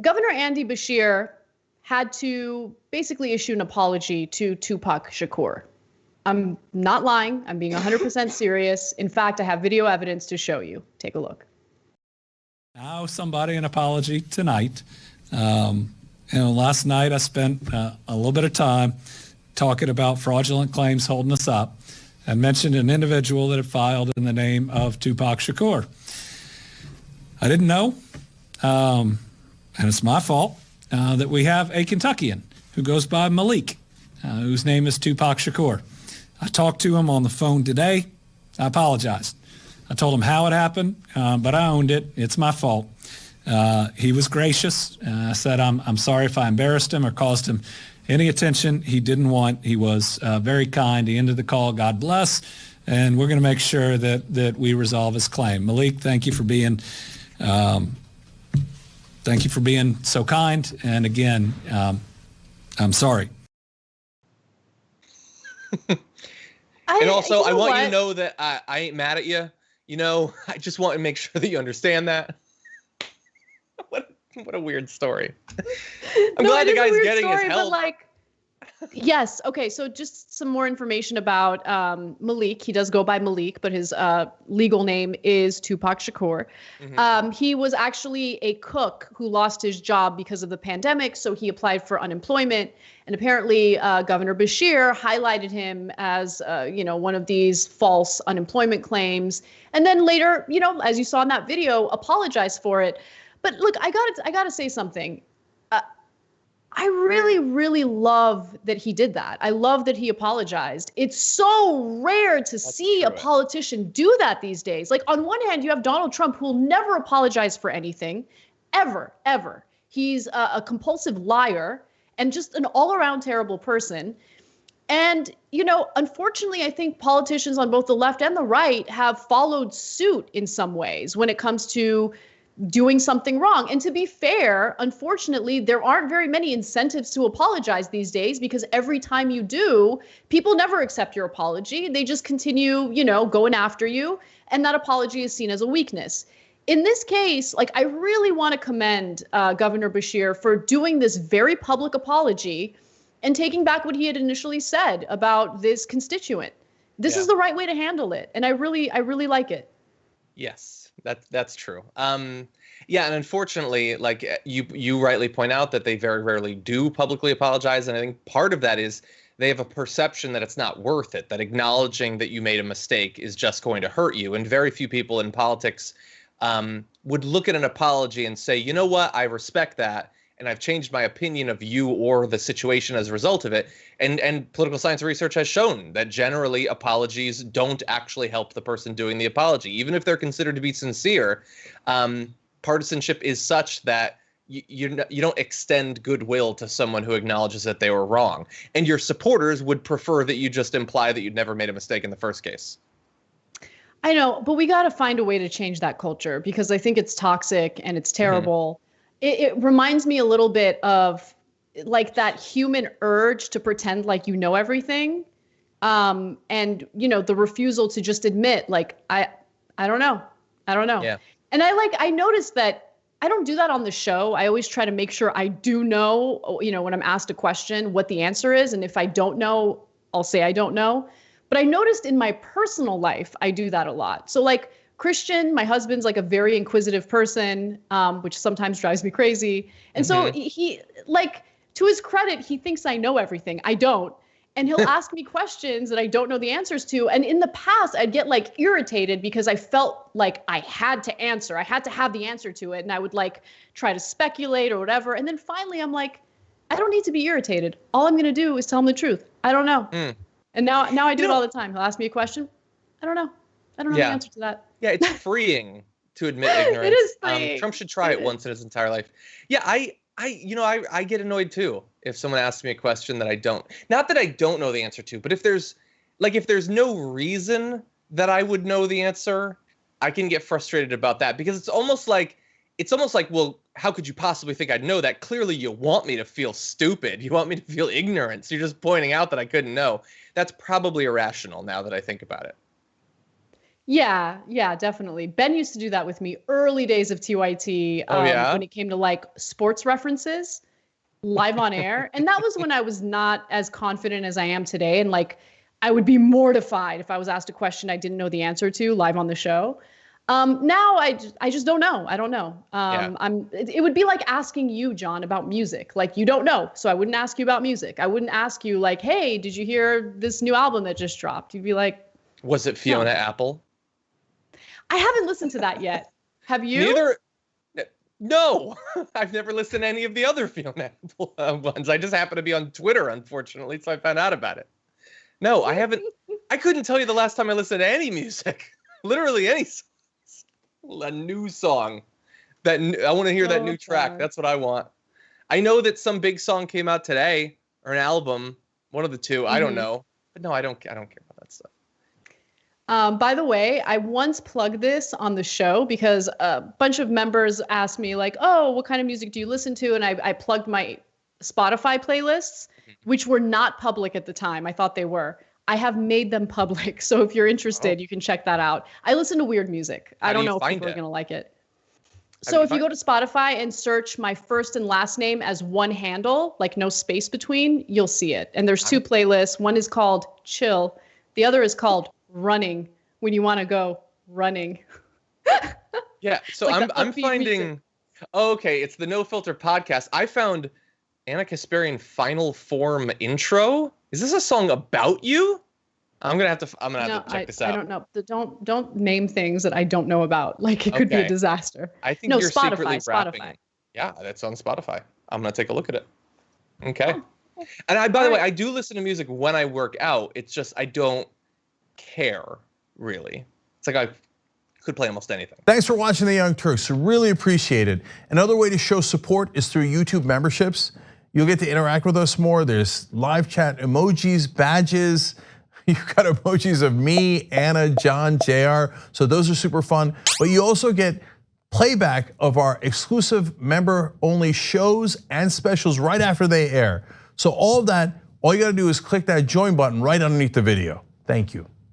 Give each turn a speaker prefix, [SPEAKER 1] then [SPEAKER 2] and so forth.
[SPEAKER 1] Governor Andy Beshear had to basically issue an apology to Tupac Shakur. I'm not lying. I'm being 100% serious. In fact, I have video evidence to show you. Take a look.
[SPEAKER 2] I owe somebody an apology tonight. Last night I spent a little bit of time talking about fraudulent claims holding us up and mentioned an individual that had filed in the name of Tupac Shakur. I didn't know, and it's my fault, that we have a Kentuckian who goes by Malik, whose name is Tupac Shakur. I talked to him on the phone today. I apologized. I told him how it happened, but I owned it. It's my fault. He was gracious. I said, I'm sorry if I embarrassed him or caused him any attention he didn't want. He was very kind. He ended the call. God bless. And we're going to make sure that we resolve his claim. Malik, thank you for being so kind. And again, I'm sorry.
[SPEAKER 3] And also, I want you to know that I ain't mad at you. I just want to make sure that you understand that. What a weird story. I'm glad the guy's getting his help.
[SPEAKER 1] Yes. Okay. So just some more information about Malik. He does go by Malik, but his legal name is Tupac Shakur. Mm-hmm. He was actually a cook who lost his job because of the pandemic, so he applied for unemployment. And apparently, Governor Beshear highlighted him as, one of these false unemployment claims. And then later, as you saw in that video, apologized for it. But look, I gotta say something. I really, really love that he did that. I love that he apologized. It's so rare to see a politician do that these days. Like, on one hand, you have Donald Trump, who will never apologize for anything, ever, ever. He's a compulsive liar and just an all-around terrible person. And, unfortunately, I think politicians on both the left and the right have followed suit in some ways when it comes to doing something wrong. And to be fair, unfortunately, there aren't very many incentives to apologize these days, because every time you do, people never accept your apology. They just continue, going after you. And that apology is seen as a weakness. In this case, I really want to commend Governor Beshear for doing this very public apology and taking back what he had initially said about this constituent. This is the right way to handle it. And I really like it.
[SPEAKER 3] Yes. That's true. And unfortunately, you rightly point out that they very rarely do publicly apologize. And I think part of that is they have a perception that it's not worth it, that acknowledging that you made a mistake is just going to hurt you. And very few people in politics would look at an apology and say, you know what, I respect that, and I've changed my opinion of you or the situation as a result of it. And political science research has shown that generally apologies don't actually help the person doing the apology. Even if they're considered to be sincere, partisanship is such that you don't extend goodwill to someone who acknowledges that they were wrong. And your supporters would prefer that you just imply that you'd never made a mistake in the first case. I
[SPEAKER 1] know, but we got to find a way to change that culture, because I think it's toxic and it's terrible. Mm-hmm. It reminds me a little bit of that human urge to pretend like you know everything. And, the refusal to just admit, I don't know. Yeah. And I noticed that I don't do that on the show. I always try to make sure I do know, when I'm asked a question, what the answer is. And if I don't know, I'll say I don't know. But I noticed in my personal life, I do that a lot. So Christian, my husband's a very inquisitive person, which sometimes drives me crazy. And so he, to his credit, he thinks I know everything. I don't. And he'll ask me questions that I don't know the answers to. And in the past, I'd get irritated because I felt like I had to answer. I had to have the answer to it. And I would try to speculate or whatever. And then finally, I'm I don't need to be irritated. All I'm going to do is tell him the truth. I don't know. And now I do it all the time. He'll ask me a question. I don't know. I don't know the answer to that.
[SPEAKER 3] Yeah, it's freeing to admit ignorance.
[SPEAKER 1] It is freeing.
[SPEAKER 3] Trump should try it once in his entire life. Yeah, I get annoyed too if someone asks me a question that I don't. Not that I don't know the answer to, but if there's no reason that I would know the answer, I can get frustrated about that, because it's almost like, well, how could you possibly think I'd know that? Clearly you want me to feel stupid. You want me to feel ignorant. So you're just pointing out that I couldn't know. That's probably irrational now that I think about it.
[SPEAKER 1] Yeah, definitely. Ben used to do that with me early days of TYT. When it came to like sports references live on air. And that was when I was not as confident as I am today. And like, I would be mortified if I was asked a question I didn't know the answer to live on the show. Now I just don't know. I don't know. It would be like asking you, John, about music. Like, you don't know. So I wouldn't ask you about music. I wouldn't ask you like, hey, did you hear this new album that just dropped? You'd be like,
[SPEAKER 3] was it Fiona Apple?
[SPEAKER 1] I haven't listened to that yet. Have you?
[SPEAKER 3] Neither. No, I've never listened to any of the other Fiona Apple ones. I just happened to be on Twitter, unfortunately, so I found out about it. No, I haven't. I couldn't tell you the last time I listened to any music. Literally any songs. A new song. I want to hear that new track. That's what I want. I know that some big song came out today, or an album, one of the two. I don't know. But no, I don't care about that stuff.
[SPEAKER 1] By the way, I once plugged this on the show because a bunch of members asked me like, oh, what kind of music do you listen to? And I plugged my Spotify playlists, which were not public at the time. I thought they were. I have made them public. So if you're interested, you can check that out. I listen to weird music. I don't know if people are going to like it. So if you go to Spotify and search my first and last name as one handle, like no space between, you'll see it. And there's two playlists. One is called Chill. The other is called Running, when you want to go running.
[SPEAKER 3] Yeah, so like I'm finding okay, it's the No Filter podcast. I found Anna Kasparian Final Form intro. Is this a song about you? I'm gonna have to check this out.
[SPEAKER 1] I don't know. Don't name things that I don't know about. Like it could be a disaster.
[SPEAKER 3] I think you're secretly rapping. Yeah, that's on Spotify. I'm gonna take a look at it. Okay. Oh. And by the way, I do listen to music when I work out. It's just I don't care, really. It's like I could play almost anything.
[SPEAKER 4] Thanks for watching The Young Turks. Really appreciate it. Another way to show support is through YouTube memberships. You'll get to interact with us more. There's live chat emojis, badges. You've got emojis of me, Anna, John, JR. So those are super fun. But you also get playback of our exclusive member-only shows and specials right after they air. So all of that, all you gotta do is click that join button right underneath the video. Thank you.